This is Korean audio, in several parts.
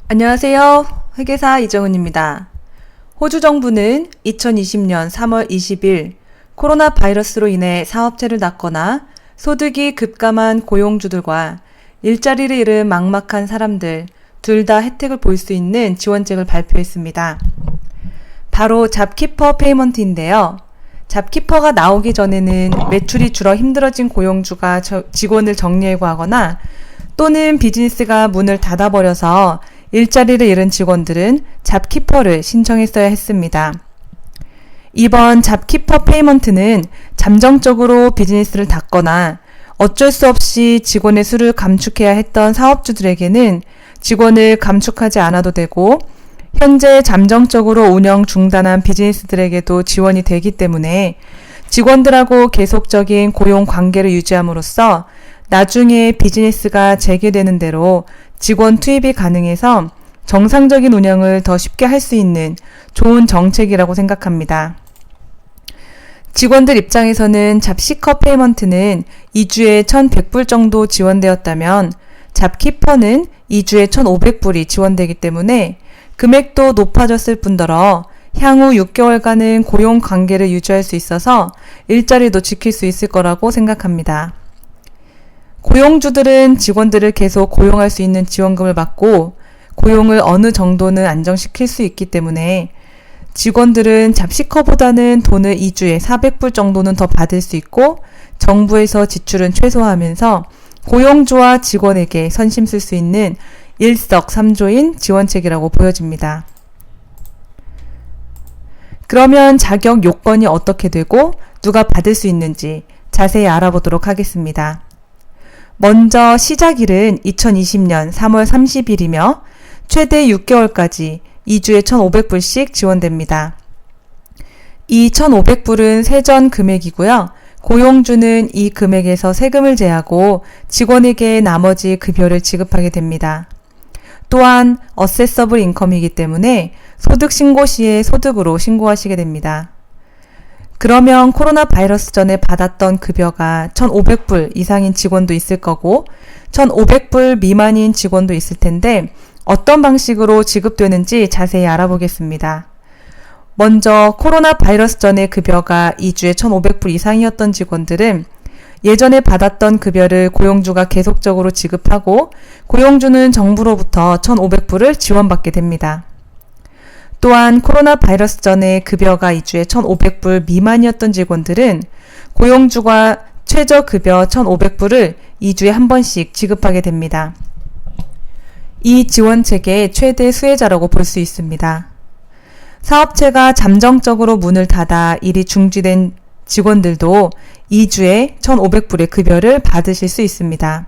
안녕하세요. 회계사 이정은입니다. 호주 정부는 2020년 3월 20일 코로나 바이러스로 인해 사업체를 닫거나 소득이 급감한 고용주들과 일자리를 잃은 막막한 사람들 둘 다 혜택을 볼 수 있는 지원책을 발표했습니다. 바로 잡키퍼 페이먼트인데요. 잡키퍼가 나오기 전에는 매출이 줄어 힘들어진 고용주가 직원을 정리해고하거나 또는 비즈니스가 문을 닫아버려서 일자리를 잃은 직원들은 잡키퍼를 신청했어야 했습니다. 이번 잡키퍼 페이먼트는 잠정적으로 비즈니스를 닫거나 어쩔 수 없이 직원의 수를 감축해야 했던 사업주들에게는 직원을 감축하지 않아도 되고 현재 잠정적으로 운영 중단한 비즈니스들에게도 지원이 되기 때문에 직원들하고 계속적인 고용 관계를 유지함으로써 나중에 비즈니스가 재개되는 대로 직원 투입이 가능해서 정상적인 운영을 더 쉽게 할 수 있는 좋은 정책이라고 생각합니다. 직원들 입장에서는 잡시커 페이먼트는 2주에 1,100불 정도 지원되었다면 잡키퍼는 2주에 1,500불이 지원되기 때문에 금액도 높아졌을 뿐더러 향후 6개월간은 고용 관계를 유지할 수 있어서 일자리도 지킬 수 있을 거라고 생각합니다. 고용주들은 직원들을 계속 고용할 수 있는 지원금을 받고 고용을 어느 정도는 안정시킬 수 있기 때문에 직원들은 잡시커보다는 돈을 2주에 400불 정도는 더 받을 수 있고 정부에서 지출은 최소화하면서 고용주와 직원에게 선심 쓸 수 있는 일석삼조인 지원책이라고 보여집니다. 그러면 자격 요건이 어떻게 되고 누가 받을 수 있는지 자세히 알아보도록 하겠습니다. 먼저 시작일은 2020년 3월 30일이며 최대 6개월까지 2주에 1,500불씩 지원됩니다. 이 1,500불은 세전 금액이고요. 고용주는 이 금액에서 세금을 제하고 직원에게 나머지 급여를 지급하게 됩니다. 또한 어세서블 인컴이기 때문에 소득 신고 시에 소득으로 신고하시게 됩니다. 그러면 코로나 바이러스 전에 받았던 급여가 1,500불 이상인 직원도 있을 거고 1,500불 미만인 직원도 있을 텐데 어떤 방식으로 지급되는지 자세히 알아보겠습니다. 먼저 코로나 바이러스 전에 급여가 2주에 1,500불 이상이었던 직원들은 예전에 받았던 급여를 고용주가 계속적으로 지급하고 고용주는 정부로부터 1,500불을 지원받게 됩니다. 또한 코로나 바이러스 전에 급여가 2주에 1,500불 미만이었던 직원들은 고용주가 최저급여 1,500불을 2주에 한 번씩 지급하게 됩니다. 이 지원책의 최대 수혜자라고 볼 수 있습니다. 사업체가 잠정적으로 문을 닫아 일이 중지된 직원들도 2주에 1,500불의 급여를 받으실 수 있습니다.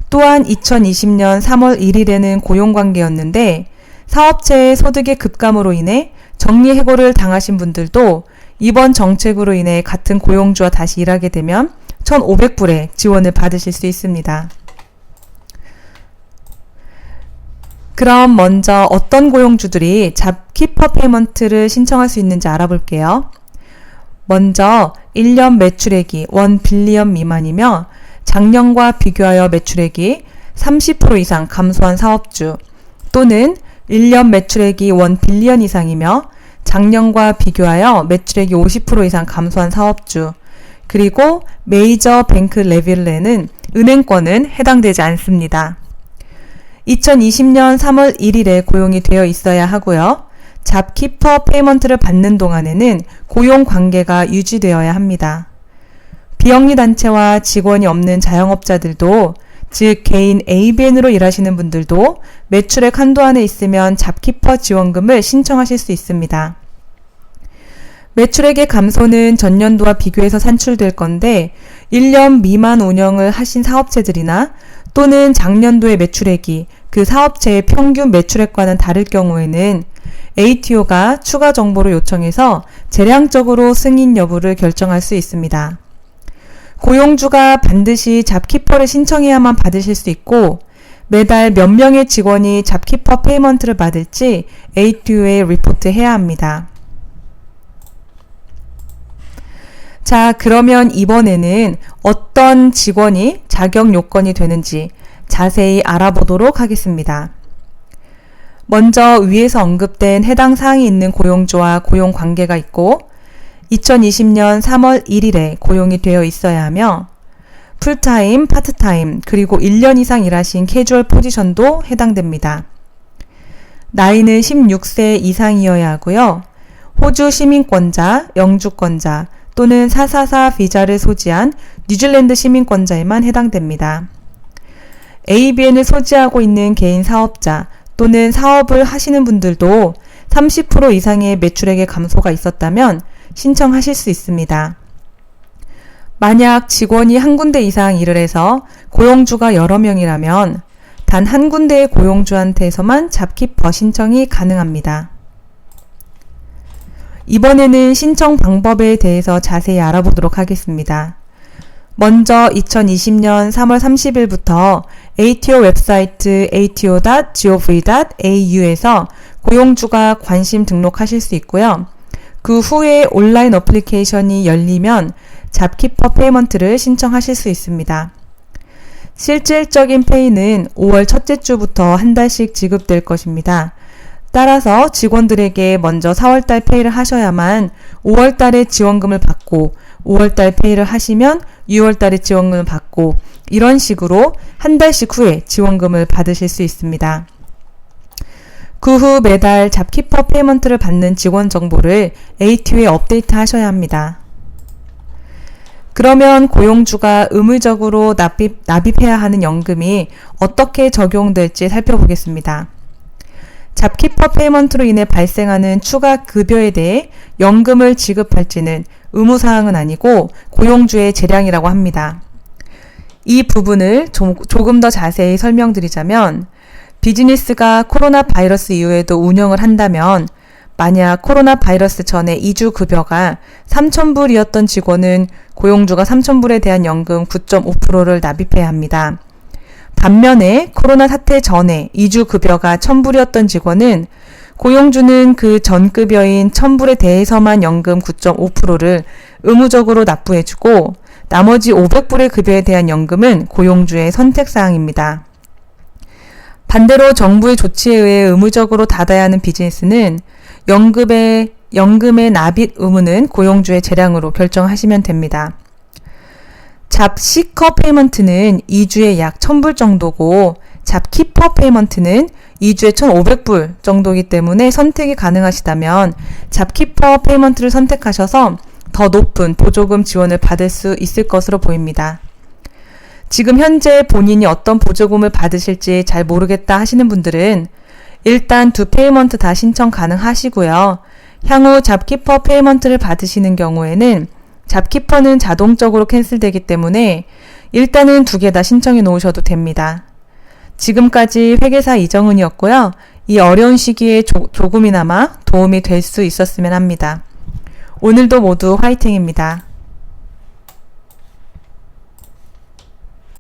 또한 2020년 3월 1일에는 고용관계였는데 사업체의 소득의 급감으로 인해 정리해고를 당하신 분들도 이번 정책으로 인해 같은 고용주와 다시 일하게 되면 1,500불의 지원을 받으실 수 있습니다. 그럼 먼저 어떤 고용주들이 잡키퍼 페이먼트를 신청할 수 있는지 알아볼게요. 먼저 1년 매출액이 1 빌리언 미만이며 작년과 비교하여 매출액이 30% 이상 감소한 사업주 또는 1년 매출액이 1 빌리언 이상이며 작년과 비교하여 매출액이 50% 이상 감소한 사업주 그리고 메이저 뱅크 레빌레는 은행권은 해당되지 않습니다. 2020년 3월 1일에 고용이 되어 있어야 하고요. 잡키퍼 페이먼트를 받는 동안에는 고용 관계가 유지되어야 합니다. 비영리 단체와 직원이 없는 자영업자들도 즉 개인 ABN으로 일하시는 분들도 매출액 한도 안에 있으면 잡키퍼 지원금을 신청하실 수 있습니다. 매출액의 감소는 전년도와 비교해서 산출될 건데 1년 미만 운영을 하신 사업체들이나 또는 작년도의 매출액이 그 사업체의 평균 매출액과는 다를 경우에는 ATO가 추가 정보를 요청해서 재량적으로 승인 여부를 결정할 수 있습니다. 고용주가 반드시 잡키퍼를 신청해야만 받으실 수 있고 매달 몇 명의 직원이 잡키퍼 페이먼트를 받을지 ATO에 리포트해야 합니다. 자, 그러면 이번에는 어떤 직원이 자격 요건이 되는지 자세히 알아보도록 하겠습니다. 먼저 위에서 언급된 해당 사항이 있는 고용주와 고용 관계가 있고 2020년 3월 1일에 고용이 되어 있어야 하며 풀타임, 파트타임, 그리고 1년 이상 일하신 캐주얼 포지션도 해당됩니다. 나이는 16세 이상이어야 하고요. 호주 시민권자, 영주권자 또는 444 비자를 소지한 뉴질랜드 시민권자에만 해당됩니다. ABN을 소지하고 있는 개인 사업자 또는 사업을 하시는 분들도 30% 이상의 매출액의 감소가 있었다면 신청하실 수 있습니다. 만약 직원이 한 군데 이상 일을 해서 고용주가 여러 명이라면 단 한 군데의 고용주한테서만 잡키퍼 신청이 가능합니다. 이번에는 신청 방법에 대해서 자세히 알아보도록 하겠습니다. 먼저 2020년 3월 30일부터 ATO 웹사이트 ato.gov.au에서 고용주가 관심 등록하실 수 있고요. 그 후에 온라인 어플리케이션이 열리면 잡키퍼 페이먼트를 신청하실 수 있습니다. 실질적인 페이는 5월 첫째 주부터 한 달씩 지급될 것입니다. 따라서 직원들에게 먼저 4월달 페이를 하셔야만 5월달에 지원금을 받고 5월달 페이를 하시면 6월달에 지원금을 받고 이런 식으로 한 달씩 후에 지원금을 받으실 수 있습니다. 그 후 매달 잡키퍼 페이먼트를 받는 직원 정보를 ATO에 업데이트 하셔야 합니다. 그러면 고용주가 의무적으로 납입해야 하는 연금이 어떻게 적용될지 살펴보겠습니다. 잡키퍼 페이먼트로 인해 발생하는 추가 급여에 대해 연금을 지급할지는 의무사항은 아니고 고용주의 재량이라고 합니다. 이 부분을 조금 더 자세히 설명드리자면 비즈니스가 코로나 바이러스 이후에도 운영을 한다면 만약 코로나 바이러스 전에 2주 급여가 3,000불이었던 직원은 고용주가 3,000불에 대한 연금 9.5%를 납입해야 합니다. 반면에 코로나 사태 전에 2주 급여가 1,000불이었던 직원은 고용주는 그 전 급여인 1,000불에 대해서만 연금 9.5%를 의무적으로 납부해주고 나머지 500불의 급여에 대한 연금은 고용주의 선택사항입니다. 반대로 정부의 조치에 의해 의무적으로 닫아야 하는 비즈니스는 연금의 납입 의무는 고용주의 재량으로 결정하시면 됩니다. 잡시커 페이먼트는 2주에 약 1,000불 정도고 잡키퍼 페이먼트는 2주에 1,500불 정도이기 때문에 선택이 가능하시다면 잡키퍼 페이먼트를 선택하셔서 더 높은 보조금 지원을 받을 수 있을 것으로 보입니다. 지금 현재 본인이 어떤 보조금을 받으실지 잘 모르겠다 하시는 분들은 일단 두 페이먼트 다 신청 가능하시고요. 향후 잡키퍼 페이먼트를 받으시는 경우에는 잡키퍼는 자동적으로 캔슬되기 때문에 일단은 두 개 다 신청해 놓으셔도 됩니다. 지금까지 회계사 이정은이었고요. 이 어려운 시기에 조금이나마 도움이 될 수 있었으면 합니다. 오늘도 모두 화이팅입니다.